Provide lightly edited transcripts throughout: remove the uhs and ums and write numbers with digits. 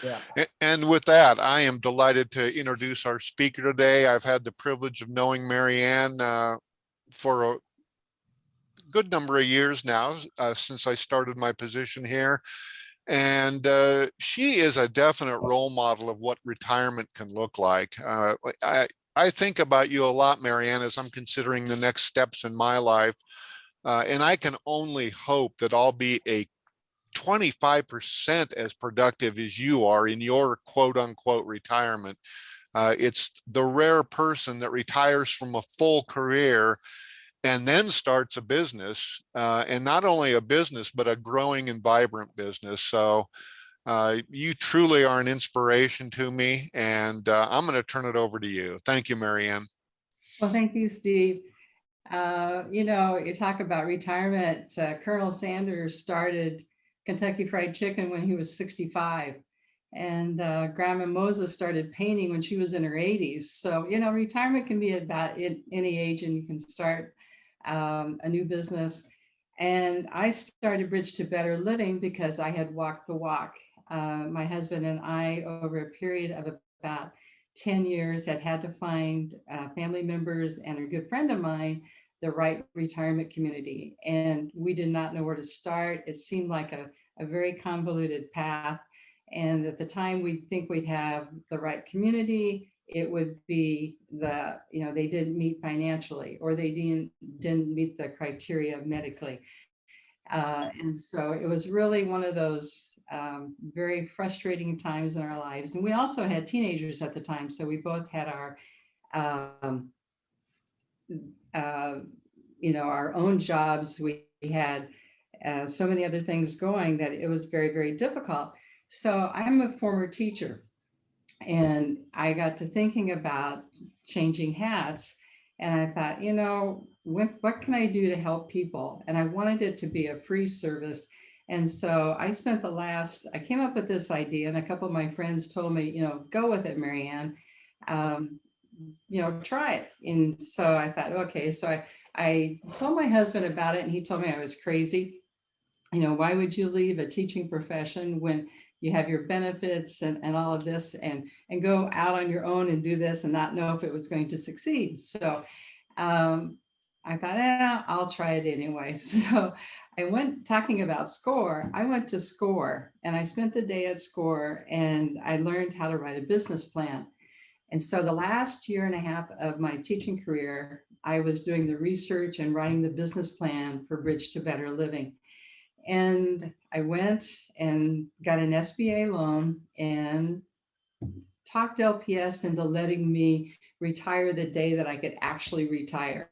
Yeah. And with that, I am delighted to introduce our speaker today. I've had the privilege of knowing Mary Ann for a good number of years now, since I started my position here. And she is a definite role model of what retirement can look like. I think about you a lot, Mary Ann, as I'm considering the next steps in my life. And I can only hope that I'll be a 25% as productive as you are in your quote unquote retirement. It's the rare person that retires from a full career and then starts a business, and not only a business, but a growing and vibrant business. So you truly are an inspiration to me, and I'm going to turn it over to you. Thank you, Mary Ann. Well, thank you, Steve. You know, you talk about retirement. Colonel Sanders started Kentucky Fried Chicken when he was 65. And Grandma Moses started painting when she was in her 80s. So, you know, retirement can be about any age, and you can start a new business. And I started Bridge to Better Living because I had walked the walk. My husband and I, over a period of about 10 years, had to find family members and a good friend of mine the right retirement community. And we did not know where to start. It seemed like a very convoluted path. And at the time, we think we'd have the right community. It would be they didn't meet financially, or they didn't meet the criteria medically. And so it was really one of those very frustrating times in our lives. And we also had teenagers at the time. So we both had our, our own jobs. We had so many other things going that it was very, very difficult. So I'm a former teacher, and I got to thinking about changing hats. And I thought, you know, what can I do to help people? And I wanted it to be a free service. And so I came up with this idea, and a couple of my friends told me, you know, go with it, Mary Ann, try it. And so I thought, okay. So I told my husband about it, and he told me I was crazy. You know, why would you leave a teaching profession when you have your benefits and all of this, and go out on your own and do this and not know if it was going to succeed? So I thought, I'll try it anyway. So I went, talking about SCORE, I went to SCORE, and I spent the day at SCORE, and I learned how to write a business plan. And so the last year and a half of my teaching career, I was doing the research and writing the business plan for Bridge to Better Living. And I went and got an SBA loan and talked LPS into letting me retire the day that I could actually retire.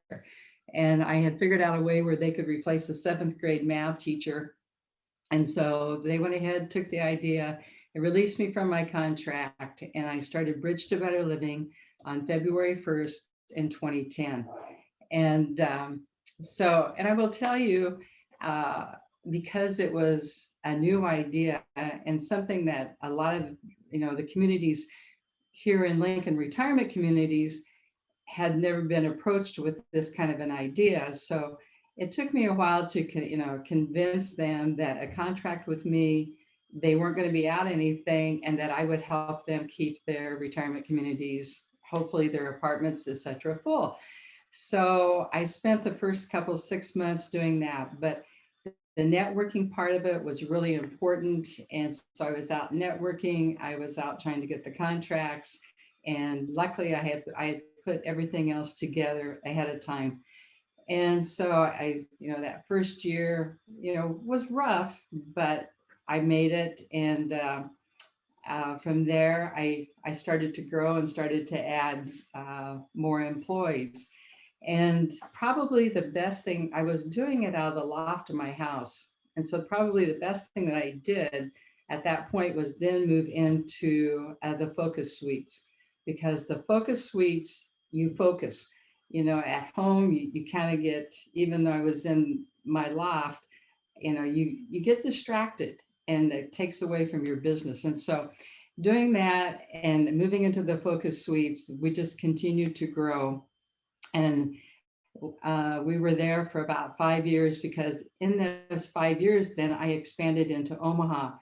And I had figured out a way where they could replace a 7th grade math teacher. And so they went ahead, took the idea, and released me from my contract. And I started Bridge to Better Living on February 1st in 2010. And and I will tell you, because it was a new idea and something that a lot of, the communities here in Lincoln, retirement communities, had never been approached with this kind of an idea. So it took me a while to, convince them that a contract with me, they weren't going to be out anything, and that I would help them keep their retirement communities, hopefully their apartments, etc., full. So I spent the first 6 months doing that, but the networking part of it was really important. And so I was out networking, I was out trying to get the contracts, and luckily I had put everything else together ahead of time. And so I, that first year, was rough, but I made it. And from there, I started to grow and started to add more employees. And probably the best thing, I was doing it out of the loft of my house. And so probably the best thing that I did at that point was then move into the focus suites, because the focus suites, you focus, at home, you kind of get, even though I was in my loft, you get distracted, and it takes away from your business. And so doing that and moving into the focus suites, we just continued to grow. And we were there for about 5 years, because in those 5 years, then I expanded into Omaha.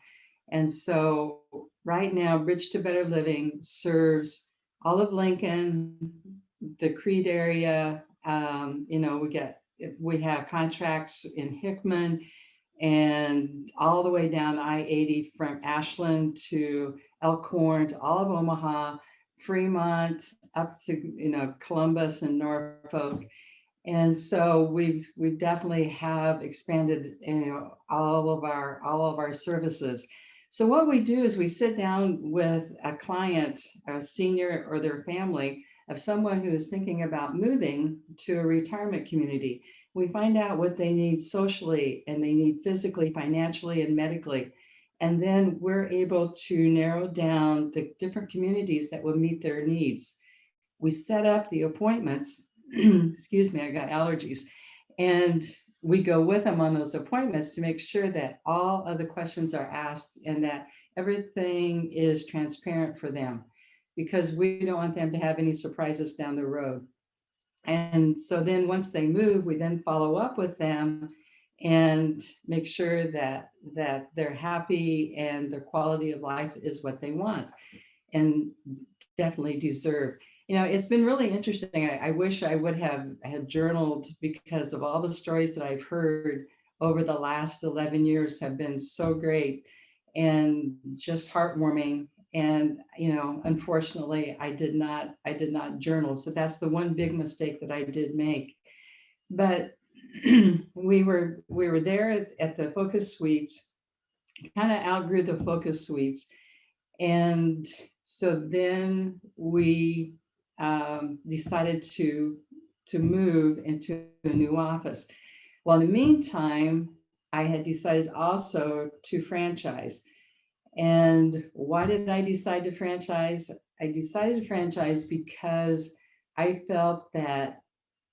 And so right now, Bridge to Better Living serves all of Lincoln, the Creed area. We have contracts in Hickman and all the way down I-80 from Ashland to Elkhorn to all of Omaha, Fremont, up to Columbus and Norfolk. And so we definitely have expanded all of our services. So what we do is we sit down with a client, a senior or their family of someone who is thinking about moving to a retirement community. We find out what they need socially and they need physically, financially, and medically. And then we're able to narrow down the different communities that will meet their needs. We set up the appointments. Excuse me, I got allergies. And we go with them on those appointments to make sure that all of the questions are asked and that everything is transparent for them, because we don't want them to have any surprises down the road. And so then once they move, we then follow up with them and make sure that they're happy and their quality of life is what they want and definitely deserve. It's been really interesting. I wish I would have had journaled, because of all the stories that I've heard over the last 11 years have been so great and just heartwarming. And, unfortunately, I did not journal. So that's the one big mistake that I did make. But we were there at the focus suites, kind of outgrew the focus suites. And so then we decided to move into a new office. Well, in the meantime, I had decided also to franchise. And why did I decide to franchise? I decided to franchise because I felt that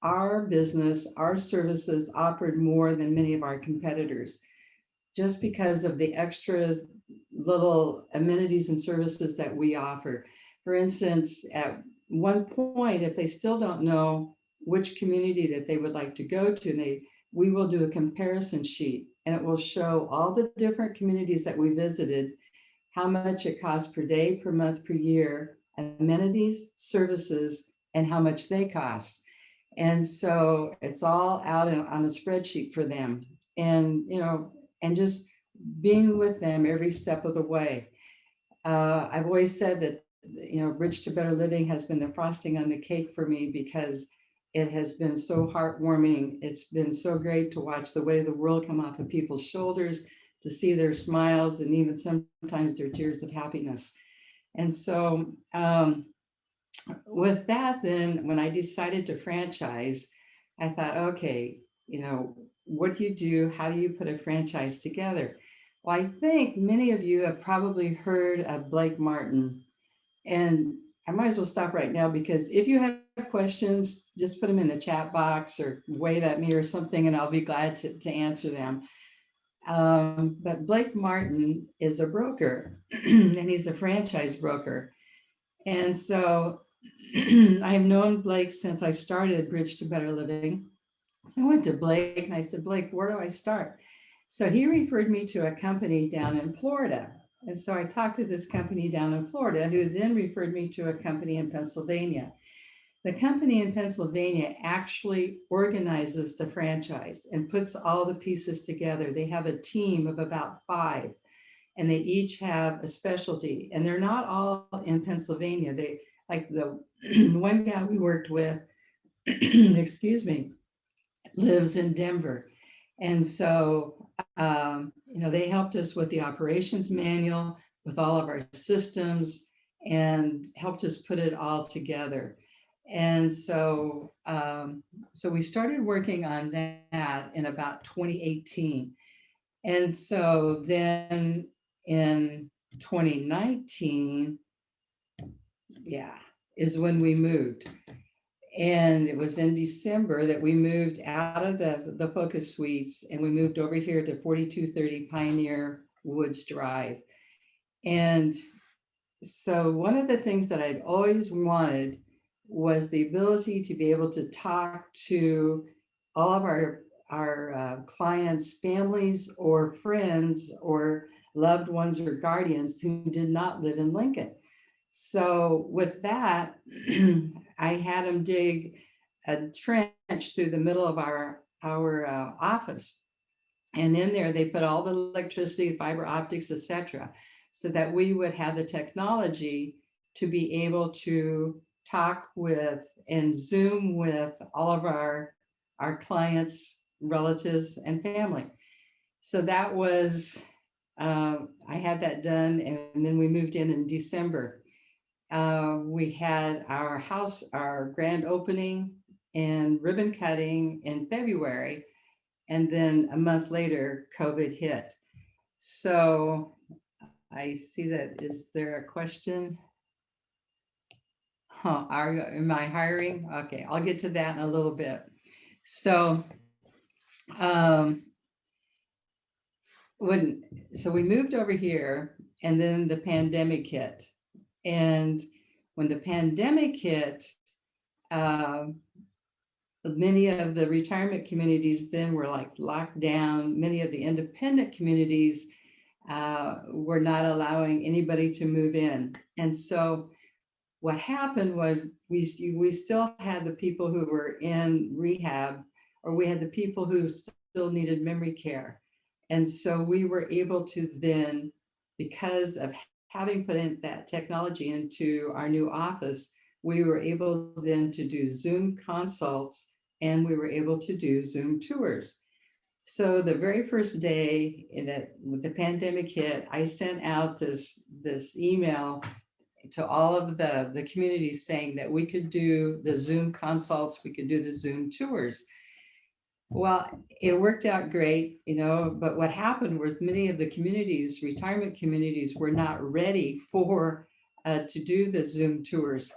our business, our services offered more than many of our competitors, just because of the extras, little amenities and services that we offer. For instance, at one point, if they still don't know which community that they would like to go to, we will do a comparison sheet, and it will show all the different communities that we visited, how much it costs per day, per month, per year, amenities, services, and how much they cost. And so it's all out on a spreadsheet for them. And, and just being with them every step of the way. I've always said that, Bridge to Better Living has been the frosting on the cake for me, because it has been so heartwarming. It's been so great to watch the weight of the world come off of people's shoulders, to see their smiles and even sometimes their tears of happiness. And so with that, then when I decided to franchise, I thought, okay, what do you do? How do you put a franchise together? Well, I think many of you have probably heard of Blake Martin. And I might as well stop right now, because if you have questions, just put them in the chat box or wave at me or something, and I'll be glad to answer them. But Blake Martin is a broker, and he's a franchise broker. And so I've known Blake since I started Bridge to Better Living. So I went to Blake and I said, Blake, where do I start? So he referred me to a company down in Florida. And so I talked to this company down in Florida, who then referred me to a company in Pennsylvania. The company in Pennsylvania actually organizes the franchise and puts all the pieces together. They have a team of about 5, and they each have a specialty, and they're not all in Pennsylvania. They, like the one guy we worked with, excuse me, lives in Denver. And so, they helped us with the operations manual, with all of our systems, and helped us put it all together. And so, so we started working on that in about 2018. And so then in 2019, is when we moved. And it was in December that we moved out of the Focus Suites, and we moved over here to 4230 Pioneer Woods Drive. And so one of the things that I'd always wanted was the ability to be able to talk to all of our clients' families or friends or loved ones or guardians who did not live in Lincoln. So with that, I had them dig a trench through the middle of our office. And in there, they put all the electricity, fiber optics, etc., so that we would have the technology to be able to talk with and Zoom with all of our clients, relatives, and family. So that was, I had that done, and then we moved in December. We had our grand opening and ribbon cutting in February. And then a month later, COVID hit. So I see that. Is there a question? Am I hiring? Okay, I'll get to that in a little bit. So, so we moved over here, and then the pandemic hit. And when the pandemic hit, many of the retirement communities then were like locked down. Many of the independent communities were not allowing anybody to move in. And so what happened was we still had the people who were in rehab, or we had the people who still needed memory care. And so we were able to then, because of having put in that technology into our new office, we were able then to do Zoom consults, and we were able to do Zoom tours. So the very first day that the pandemic hit, I sent out this email to all of the communities saying that we could do the Zoom consults, we could do the Zoom tours. Well, it worked out great, but what happened was many of the communities, retirement communities, were not ready for to do the Zoom tours.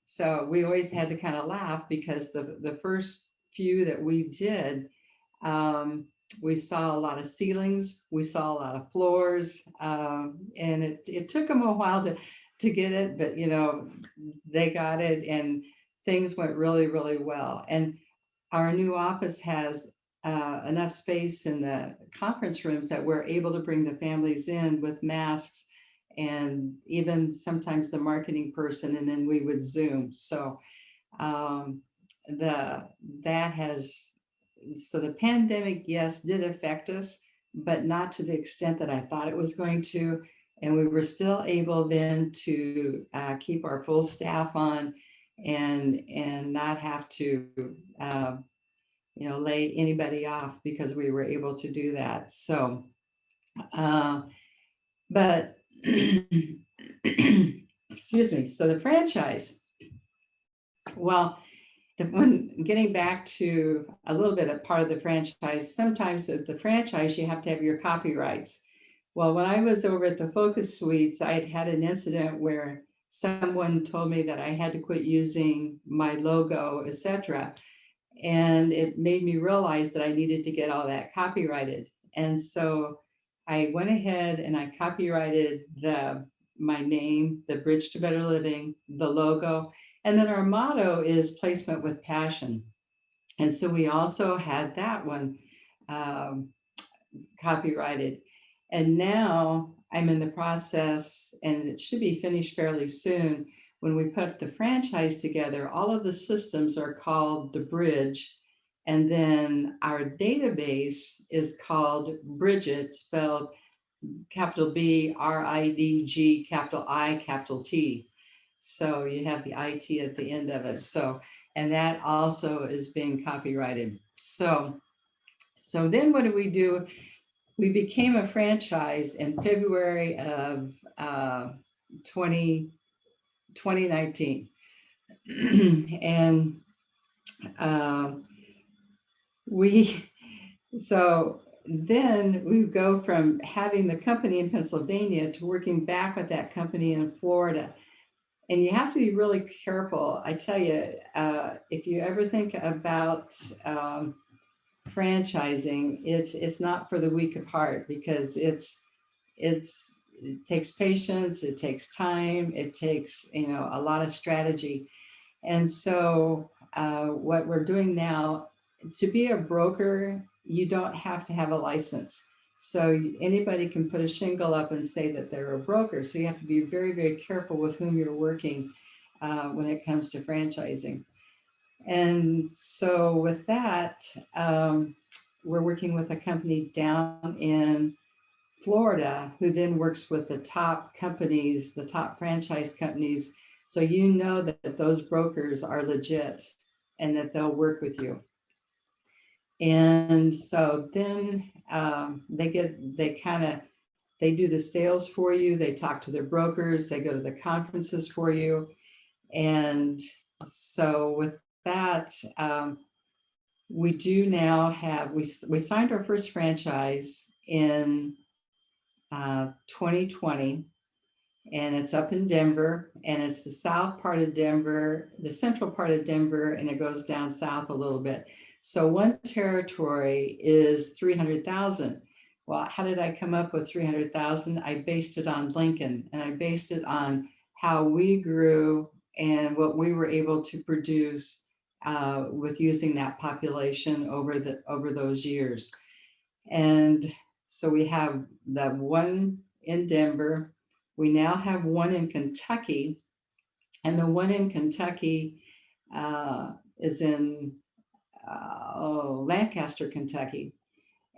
So we always had to kind of laugh, because the first few that we did, we saw a lot of ceilings, we saw a lot of floors, and it took them a while to get it, but they got it, and things went really, really well. And our new office has enough space in the conference rooms that we're able to bring the families in with masks, and even sometimes the marketing person, and then we would Zoom. So the pandemic, yes, did affect us, but not to the extent that I thought it was going to. And we were still able then to keep our full staff on, and not have to lay anybody off, because we were able to do that. So, but excuse me. So the franchise, well, when getting back to a little bit of part of the franchise, sometimes with the franchise, you have to have your copyrights. Well, when I was over at the Focus Suites, I had an incident where someone told me that I had to quit using my logo, etc. And it made me realize that I needed to get all that copyrighted. And so I went ahead and I copyrighted my name, the Bridge to Better Living, the logo. And then our motto is placement with passion. And so we also had that one copyrighted. And now I'm in the process, and it should be finished fairly soon. When we put the franchise together, all of the systems are called the Bridge. And then our database is called Bridget, spelled capital B, RIDG, capital I, capital T. So you have the IT at the end of it. So, and that also is being copyrighted. So then what do? We became a franchise in February of 2019. And so then we go from having the company in Pennsylvania to working back with that company in Florida. And you have to be really careful. I tell you, if you ever think about franchising, it's not for the weak of heart, because it takes patience, it takes time, it takes a lot of strategy. And so what we're doing now, to be a broker, you don't have to have a license. So anybody can put a shingle up and say that they're a broker. So you have to be very, very careful with whom you're working when it comes to franchising. And so with that, we're working with a company down in Florida who then works with the top companies, the top franchise companies. So you know that those brokers are legit and that they'll work with you. And so then they do the sales for you. They talk to their brokers. They go to the conferences for you. And so with that, we do now have, we signed our first franchise in 2020, and it's up in Denver, and it's the south part of Denver, the central part of Denver, and it goes down south a little bit. So one territory is 300,000. Well, how did I come up with 300,000? I based it on Lincoln, and I based it on how we grew and what we were able to produce with using that population over those years. And so we have that one in Denver. We now have one in Kentucky, and the one in Kentucky is in Lancaster, Kentucky.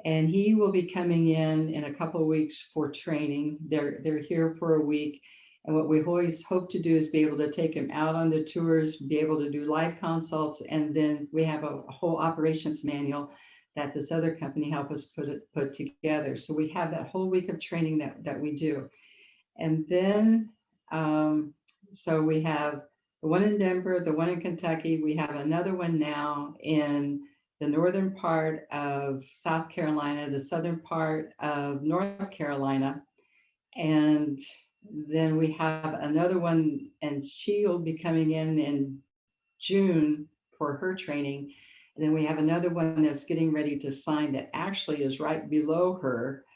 And he will be coming in a couple of weeks for training. They're here for a week. And what we always hope to do is be able to take him out on the tours, be able to do live consults. And then we have a whole operations manual that this other company helped us put together. So we have that whole week of training that we do. And then, so we have the one in Denver, the one in Kentucky. We have another one now in the northern part of South Carolina, the southern part of North Carolina. And then we have another one, and she will be coming in June for her training. And then we have another one that's getting ready to sign that actually is right below her.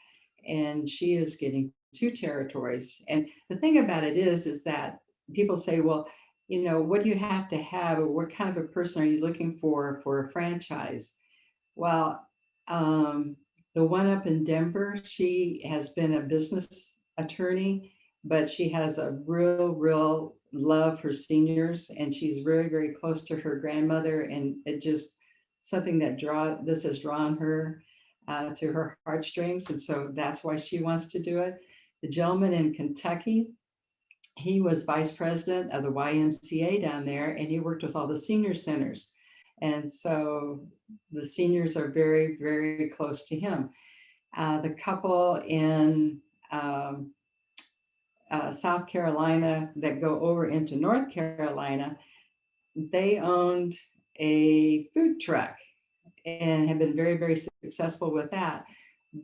And she is getting 2 territories. And the thing about it is that people say, well, you know, what do you have to have, or what kind of a person are you looking for a franchise? Well, the one up in Denver, she has been a business attorney, but she has a real love for seniors, and she's very, very close to her grandmother. And it just something that this has drawn her to her heartstrings. And so that's why she wants to do it. The gentleman in Kentucky, he was vice president of the YMCA down there, and he worked with all the senior centers. And so the seniors are very, very close to him. The couple in South Carolina that go over into North Carolina, they owned a food truck and have been very, very successful with that.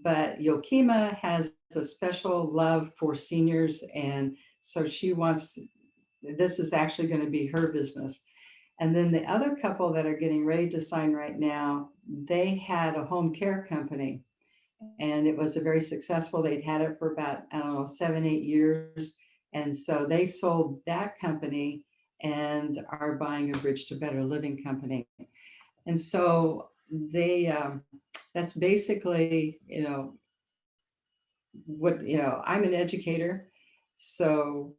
But Yokima has a special love for seniors, and so this is actually going to be her business. And then the other couple that are getting ready to sign right now, they had a home care company, and it was a very successful. They'd had it for about, I don't know, 7-8 years. And so they sold that company and are buying a Bridge to Better Living company. And so that's basically, I'm an educator. So,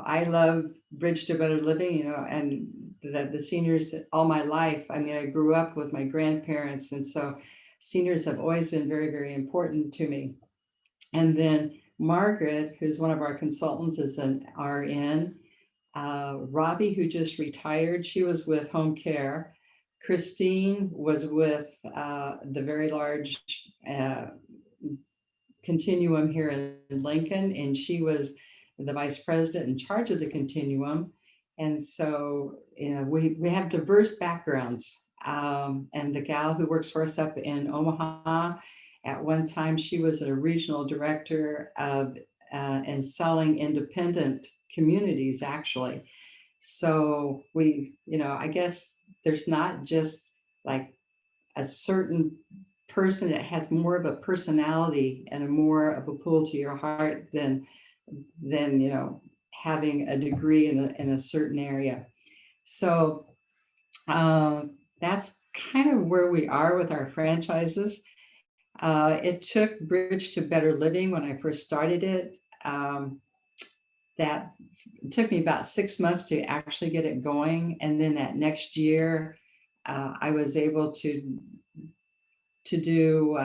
I love Bridge to Better Living, and the seniors all my life. I mean, I grew up with my grandparents, and so seniors have always been very, very important to me. And then Margaret, who's one of our consultants, is an RN. Robbie, who just retired, she was with Home Care. Christine was with the very large continuum here in Lincoln, and she was the vice president in charge of the continuum. And so, we have diverse backgrounds. And the gal who works for us up in Omaha, at one time, she was a regional director of and selling independent communities, actually. So I guess there's not just like a certain person that has more of a personality and more of a pull to your heart than having a degree in a certain area. So that's kind of where we are with our franchises. It took Bridge to Better Living when I first started it. That took me about 6 months to actually get it going. And then that next year, I was able to do,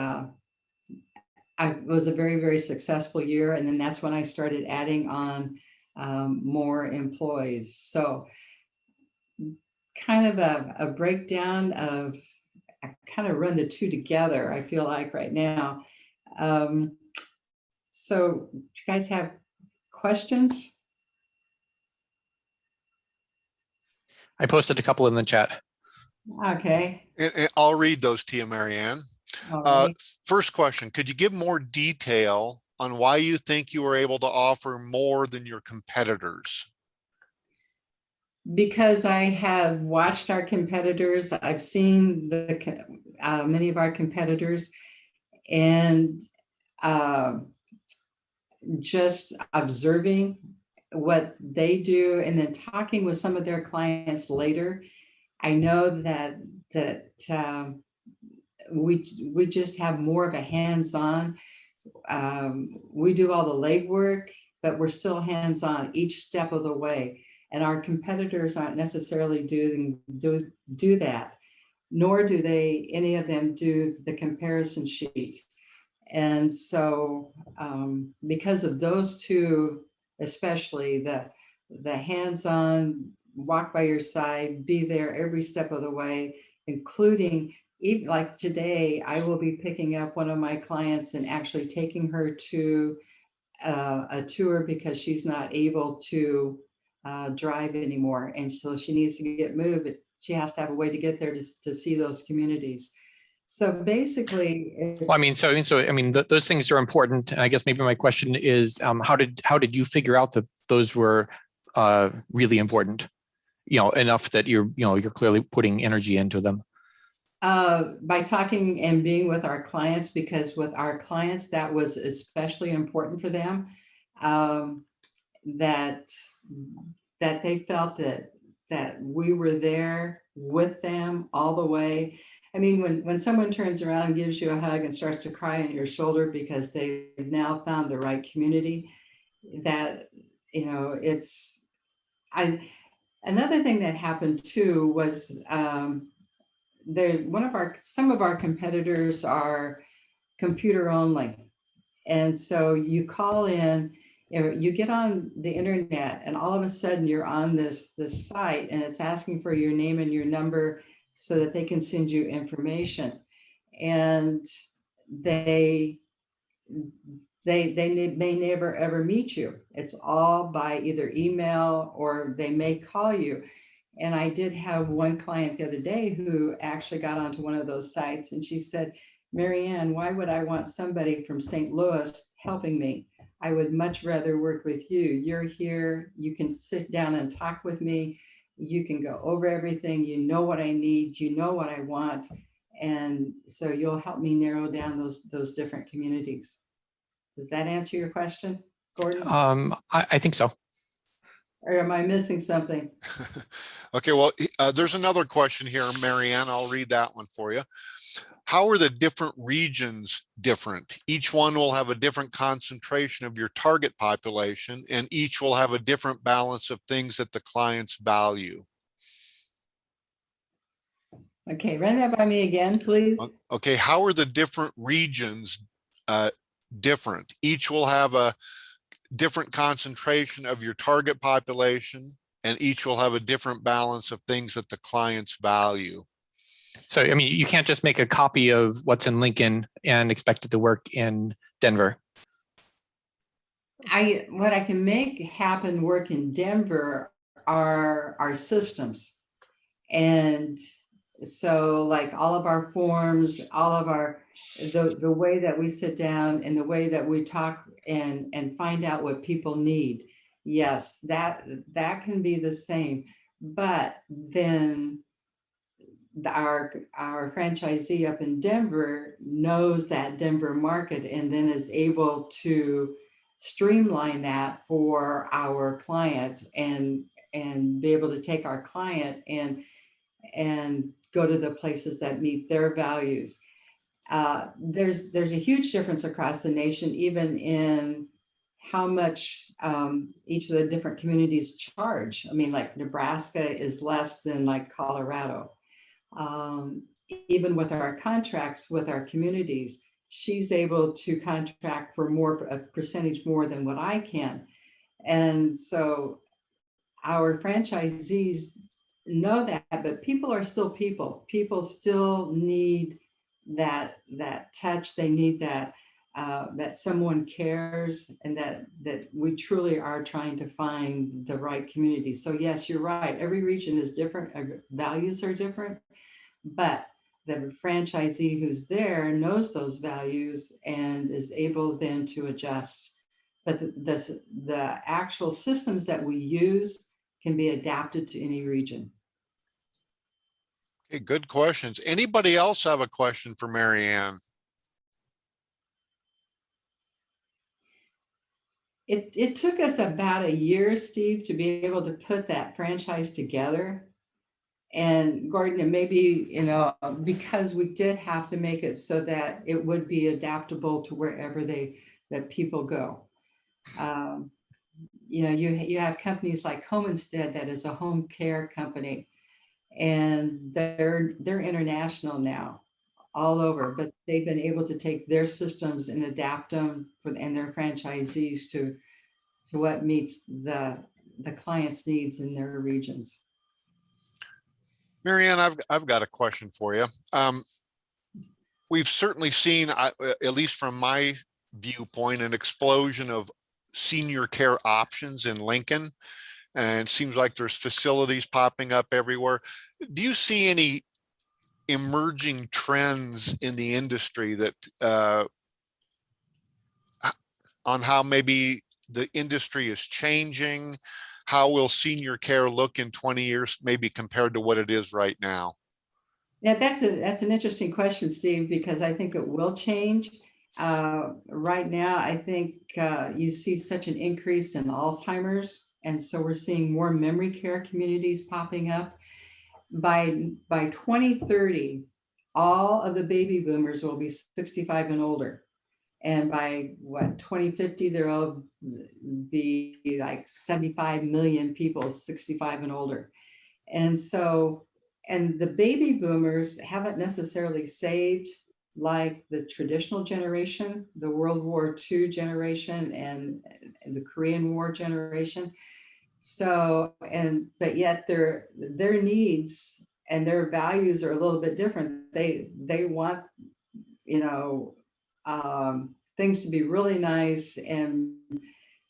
it was a very, very successful year. And then that's when I started adding on more employees. So kind of a breakdown of, I kind of run the two together, I feel like right now. So do you guys have questions? I posted a couple in the chat. Okay. And I'll read those to you, Mary Ann. All right. First question, could you give more detail on why you think you were able to offer more than your competitors? Because I have watched our competitors, I've seen many of our competitors, and just observing what they do, and then talking with some of their clients later, I know that we just have more of a hands-on. We do all the legwork, but we're still hands-on each step of the way. And our competitors aren't necessarily do that, nor do any of them do the comparison sheet. And so because of those two, especially the hands-on, walk by your side, be there every step of the way, including even like today, I will be picking up one of my clients and actually taking her to a tour because she's not able to drive anymore. And so she needs to get moved, but she has to have a way to get there to see those communities. So basically, Well, I mean, those things are important. And I guess maybe my question is, how did you figure out that those were really important? Enough that you're clearly putting energy into them. By talking and being with our clients, because with our clients, that was especially important for them. That they felt that we were there with them all the way. I mean, when someone turns around and gives you a hug and starts to cry on your shoulder because they've now found the right community, that, another thing that happened too was some of our competitors are computer only. And so you call in, you get on the internet, and all of a sudden you're on this site, and it's asking for your name and your number so that they can send you information. And they may never ever meet you. It's all by either email, or they may call you. And I did have one client the other day who actually got onto one of those sites, and she said, Mary Ann, why would I want somebody from St. Louis helping me? I would much rather work with you. You're here, you can sit down and talk with me. You can go over everything. You know what I need, you know what I want. And so you'll help me narrow down those different communities. Does that answer your question, Gordon? I think so. Or am I missing something? Okay, well, there's another question here, Mary Ann. I'll read that one for you. How are the different regions different? Each one will have a different concentration of your target population, and each will have a different balance of things that the clients value. Okay, run that by me again, please. Okay, how are the different regions different? Each will have a different concentration of your target population, and each will have a different balance of things that the clients value. So, I mean, you can't just make a copy of what's in Lincoln and expect it to work in Denver. What I can make happen work in Denver are our systems. And so like all of our forms, all of the way that we sit down and the way that we talk and find out what people need. Yes, that can be the same. But then our franchisee up in Denver knows that Denver market, and then is able to streamline that for our client and be able to take our client and go to the places that meet their values. there's a huge difference across the nation, even in how much each of the different communities charge. I mean, like Nebraska is less than like Colorado. Um, Even with our contracts with our communities, she's able to contract for a percentage more than what I can. And so our franchisees know that, but people are still people. People still need that touch. They need that someone cares, and that we truly are trying to find the right community. So yes, you're right. Every region is different. Values are different, but the franchisee who's there knows those values and is able then to adjust. But the actual systems that we use can be adapted to any region. Okay, good questions. Anybody else have a question for Mary Ann? It took us about a year, Steve, to be able to put that franchise together. And Gordon, it may be, because we did have to make it so that it would be adaptable to wherever that people go. You have companies like Home Instead, that is a home care company, and they're international now, all over, but they've been able to take their systems and adapt them and their franchisees to what meets the client's needs in their regions. Mary Ann, I've got a question for you. We've certainly seen, at least from my viewpoint, an explosion of senior care options in Lincoln. And it seems like there's facilities popping up everywhere. Do you see any emerging trends in the industry that on how maybe the industry is changing? How will senior care look in 20 years, maybe compared to what it is right now? Yeah, that's an interesting question, Steve, because I think it will change. Right now, I think you see such an increase in Alzheimer's, and so we're seeing more memory care communities popping up. By 2030, all of the baby boomers will be 65 and older. And by 2050, there'll be like 75 million people 65 and older. And so, and the baby boomers haven't necessarily saved like the traditional generation, the World War II generation and the Korean War generation. So, but yet their needs and their values are a little bit different. They want, things to be really nice. And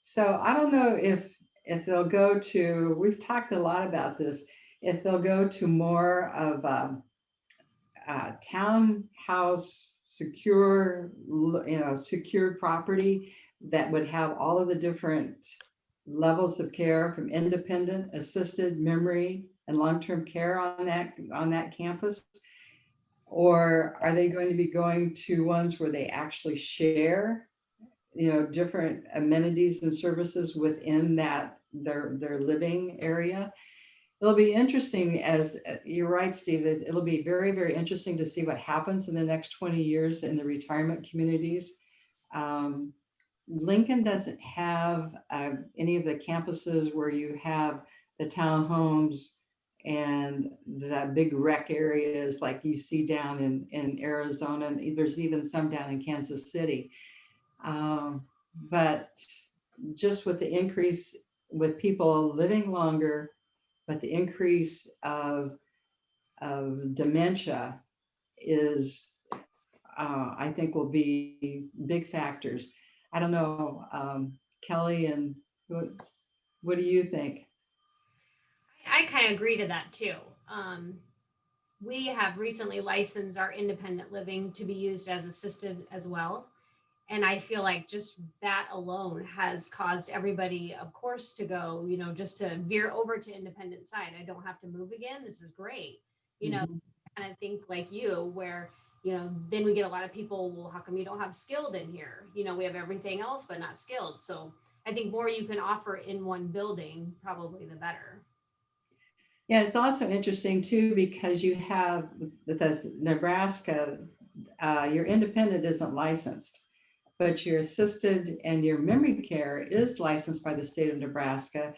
so I don't know if they'll go to, we've talked a lot about this, if they'll go to more of townhouse secure, secured property that would have all of the different levels of care, from independent, assisted, memory, and long-term care on that campus. Or are they going to be going to ones where they actually share, different amenities and services within that their living area? It'll be interesting, as you're right, Steve, it'll be very, very interesting to see what happens in the next 20 years in the retirement communities. Lincoln doesn't have any of the campuses where you have the townhomes and the big rec areas like you see down in Arizona, and there's even some down in Kansas City. But just with the increase with people living longer, but the increase of dementia is, I think, will be big factors. I don't know, Kelly, and what do you think? I kind of agree to that too. We have recently licensed our independent living to be used as assisted as well. And I feel like just that alone has caused everybody, of course, to go, just to veer over to independent side. I don't have to move again. This is great. Kind of think like you, where, then we get a lot of people, well, how come you don't have skilled in here? We have everything else, but not skilled. So I think more you can offer in one building, probably the better. Yeah, it's also interesting too, because you have with this Nebraska, your independent isn't licensed, but your assisted and your memory care is licensed by the state of Nebraska.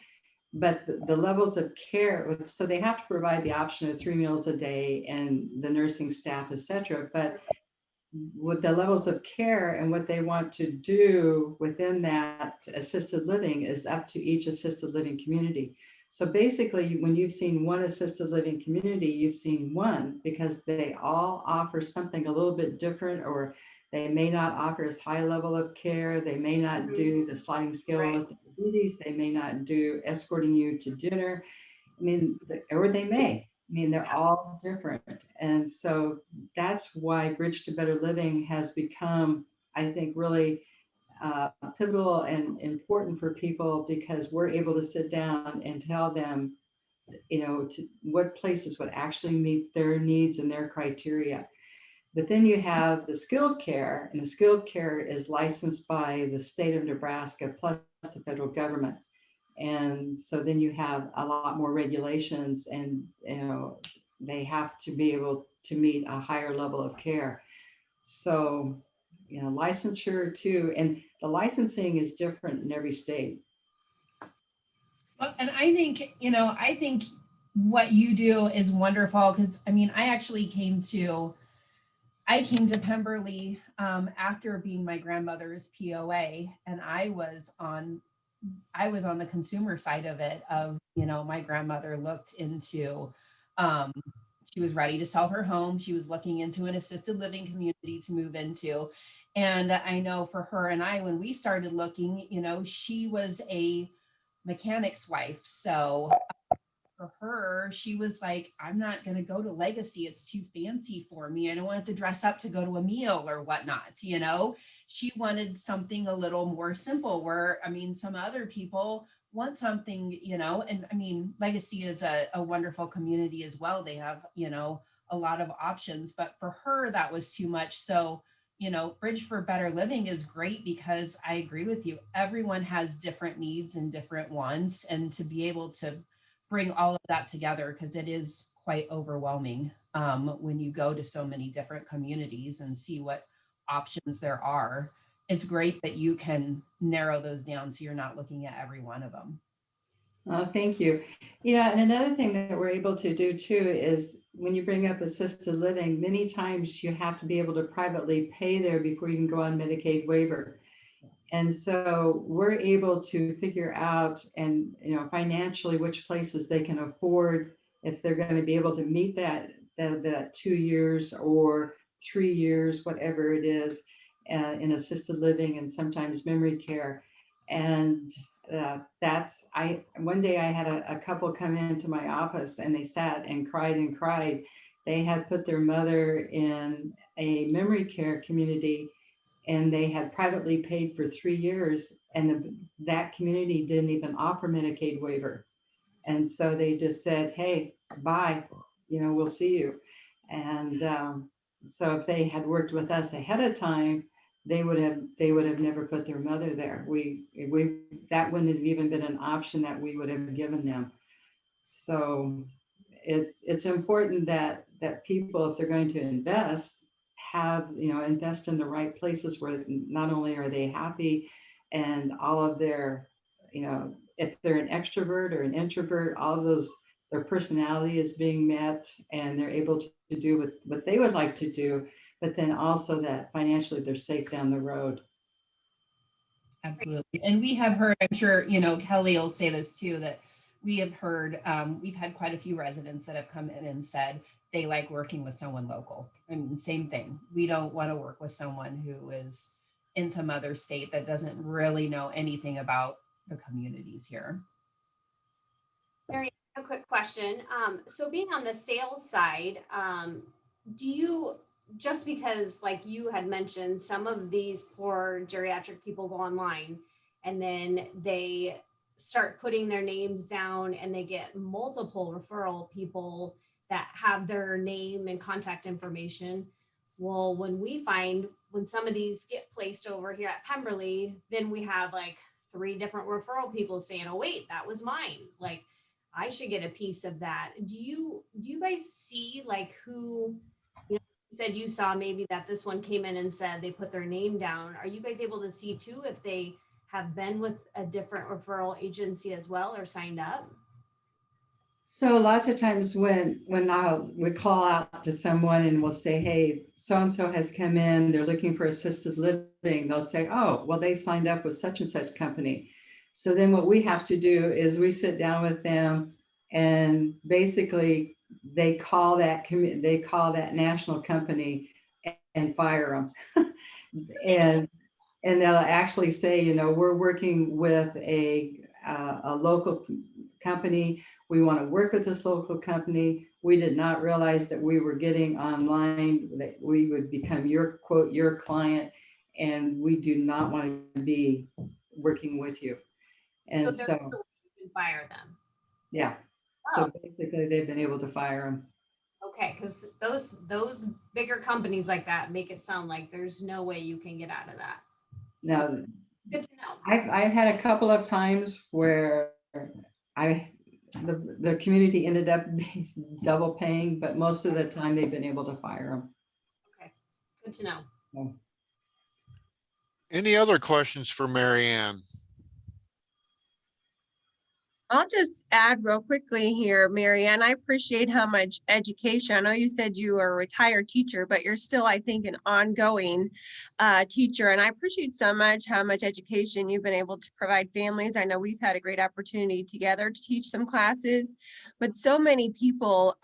But the levels of care, so they have to provide the option of 3 meals a day and the nursing staff, et cetera. But with the levels of care and what they want to do within that assisted living is up to each assisted living community. So basically, when you've seen one assisted living community, you've seen one, because they all offer something a little bit different, or they may not offer as high level of care. They may not do the sliding scale Right. of diabetes. They may not do escorting you to dinner. I mean, or they may. I mean, they're all different. And so that's why Bridge to Better Living has become, I think, really pivotal and important for people, because we're able to sit down and tell them, to what places would actually meet their needs and their criteria. But then you have the skilled care, and the skilled care is licensed by the state of Nebraska plus the federal government. And so then you have a lot more regulations, and they have to be able to meet a higher level of care. So licensure too, and the licensing is different in every state. Well, and I think what you do is wonderful, because I mean, I came to Pemberley after being my grandmother's POA, and I was on the consumer side of it. My grandmother looked into, she was ready to sell her home. She was looking into an assisted living community to move into. And I know for her and I, when we started looking, she was a mechanic's wife. So for her, she was like, I'm not going to go to Legacy. It's too fancy for me. I don't want to dress up to go to a meal or whatnot. She wanted something a little more simple, where, I mean, some other people want something, and I mean, Legacy is a wonderful community as well. They have, a lot of options, but for her, that was too much. So, Bridge for Better Living is great, because I agree with you. Everyone has different needs and different wants, and to be able to bring all of that together, because it is quite overwhelming when you go to so many different communities and see what options there are. It's great that you can narrow those down, so you're not looking at every one of them. Oh, thank you. Yeah, and another thing that we're able to do too is, when you bring up assisted living, many times you have to be able to privately pay there before you can go on Medicaid waiver. And so we're able to figure out, and financially, which places they can afford, if they're going to be able to meet that 2 years or 3 years, whatever it is, in assisted living and sometimes memory care. And one day I had a couple come into my office, and they sat and cried and cried. They had put their mother in a memory care community, and they had privately paid for 3 years, and that community didn't even offer Medicaid waiver. And so they just said, hey, bye, we'll see you. And so if they had worked with us ahead of time, they would have never put their mother there. That wouldn't have even been an option that we would have given them. So it's important that people, if they're going to invest in the right places, where not only are they happy, and all of their, if they're an extrovert or an introvert, all of those, their personality is being met, and they're able to do what they would like to do, but then also that financially they're safe down the road. Absolutely. And we have heard, I'm sure, Kelly will say this too, that we have heard, we've had quite a few residents that have come in and said they like working with someone local. I mean, same thing. We don't want to work with someone who is in some other state that doesn't really know anything about the communities here. Mary, a quick question. So being on the sales side, do you, just because like you had mentioned, some of these poor geriatric people go online and then they start putting their names down, and they get multiple referral people that have their name and contact information. Well, when some of these get placed over here at Pemberley, then we have like 3 different referral people saying, oh wait, that was mine. Like, I should get a piece of that. Do you guys see like who, You said you saw maybe that this one came in and said they put their name down. Are you guys able to see too if they have been with a different referral agency as well or signed up? So lots of times when we call out to someone and we'll say, hey, so-and-so has come in, they're looking for assisted living. They'll say, oh, well, they signed up with such and such company. So then what we have to do is we sit down with them and basically they call that national company and fire them. and they'll actually say, you know, we're working with a local company. We want to work with this local company. We did not realize that we were getting online, that we would become your quote, your client, and we do not want to be working with you. And So there's so, no way you can fire them. yeah. So basically they've been able to fire them. Okay, because those bigger companies like that make it sound like there's no way you can get out of that. Now, Good to know. I've had a couple of times where the community ended up double paying, but most of the time they've been able to fire them. Okay, good to know. Any other questions for Mary Ann? I'll just add real quickly here, Mary Ann. I appreciate how much education. I know you said you were a retired teacher, but you're still, I think, an ongoing teacher. And I appreciate so much how much education you've been able to provide families. I know we've had a great opportunity together to teach some classes, but so many people,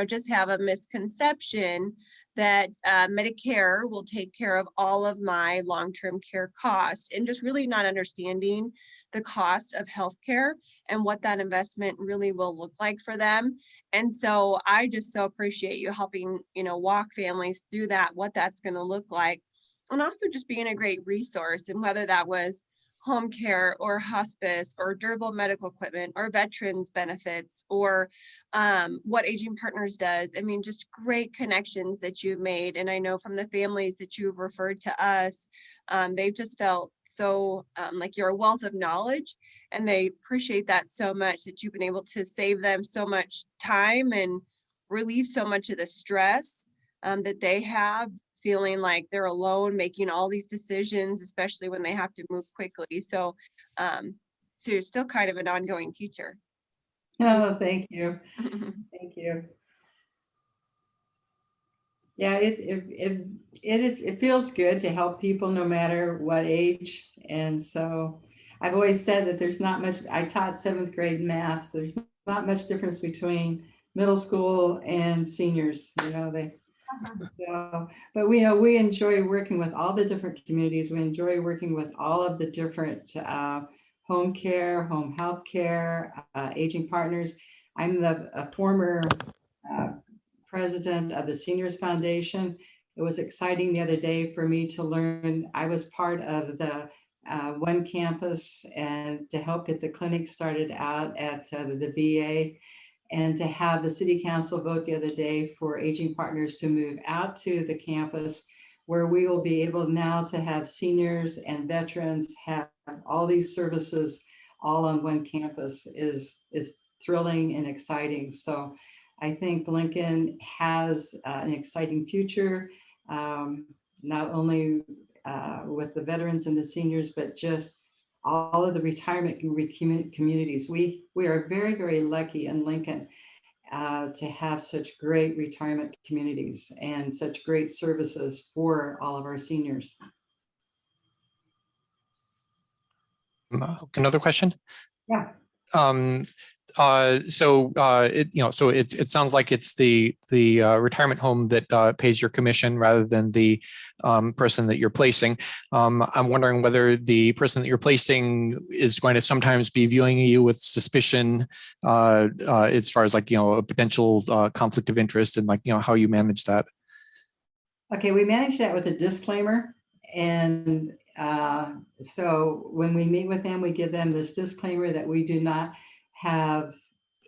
just have a misconception that Medicare will take care of all of my long-term care costs, and just really not understanding the cost of healthcare and what that investment really will look like for them. And so I just so appreciate you helping, walk families through that, what that's going to look like, and also just being a great resource. And whether that was home care or hospice or durable medical equipment or veterans benefits or what Aging Partners does. I mean, just great connections that you've made. And I know from the families that you've referred to us, they've just felt so like you're a wealth of knowledge, and they appreciate that so much, that you've been able to save them so much time and relieve so much of the stress that they have, feeling like they're alone making all these decisions, especially when they have to move quickly. So you're still kind of an ongoing teacher. Oh, thank you. Thank you. Yeah, it feels good to help people no matter what age. And so I've always said that there's not much. I taught 7th grade math. There's not much difference between middle school and seniors. But we enjoy working with all the different communities. We enjoy working with all of the different home care, home health care, Aging Partners. I'm a former president of the Seniors Foundation. It was exciting the other day for me to learn I was part of the One Campus and to help get the clinic started out at the VA, and to have the city council vote the other day for Aging Partners to move out to the campus, where we will be able now to have seniors and veterans have all these services all on one campus is thrilling and exciting. So I think Lincoln has an exciting future, not only with the veterans and the seniors, but just all of the retirement communities. We are very, very lucky in Lincoln to have such great retirement communities and such great services for all of our seniors. Another question? Yeah. It sounds like it's the retirement home that pays your commission rather than the person that you're placing. I'm wondering whether the person that you're placing is going to sometimes be viewing you with suspicion as far as a potential conflict of interest, and how you manage that. Okay, we manage that with a disclaimer. And so when we meet with them, we give them this disclaimer that we do not have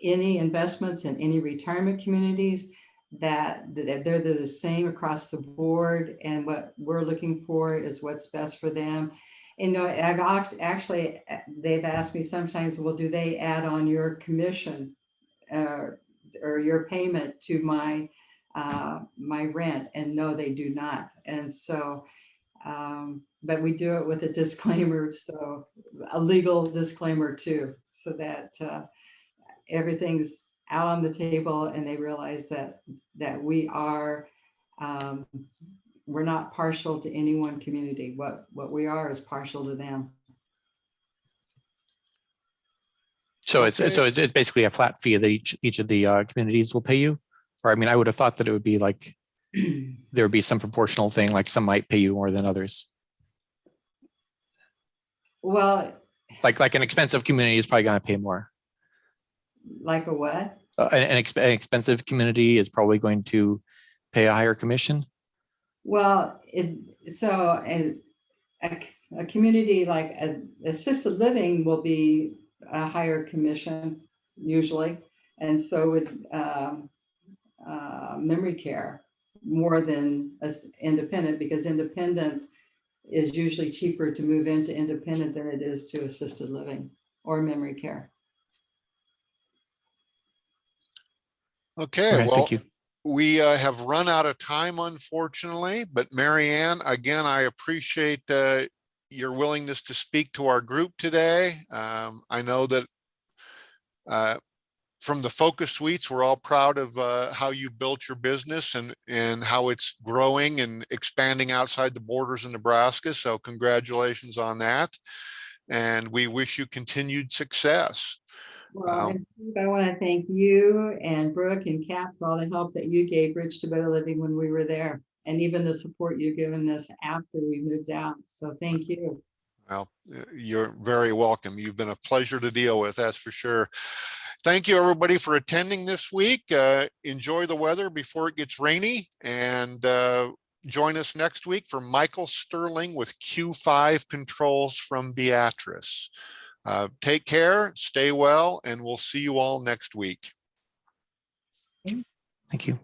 any investments in any retirement communities, that they're the same across the board. And what we're looking for is what's best for them. And I've actually, they've asked me sometimes, well, do they add on your commission or your payment to my my rent, and no, they do not. And so, but we do it with a disclaimer, so a legal disclaimer too, so that everything's out on the table and they realize that we are, we're not partial to any one community. What we are is partial to them. So Okay. it's basically a flat fee that each of the communities will pay you? Or I mean, I would have thought that it would be like, there would be some proportional thing, like some might pay you more than others. Well, Like an expensive community is probably going to pay more. like a what? An expensive community is probably going to pay a higher commission. Well, a community like assisted living will be a higher commission usually, and so would memory care, more than independent, because independent is usually cheaper to move into independent than it is to assisted living or memory care. Okay, Okay, well, thank you. we have run out of time, unfortunately, but Mary Ann, again, I appreciate your willingness to speak to our group today. I know that from the focus suites, we're all proud of how you've built your business and how it's growing and expanding outside the borders of Nebraska. So congratulations on that. And we wish you continued success. Well, and Steve, I want to thank you and Brooke and Kat for all the help that you gave Bridge to Better Living when we were there, and even the support you've given us after we moved out. So thank you. Well, you're very welcome. You've been a pleasure to deal with, that's for sure. Thank you, everybody, for attending this week. Enjoy the weather before it gets rainy, and join us next week for Michael Sterling with Q5 Controls from Beatrice. Take care, stay well, and we'll see you all next week. Thank you.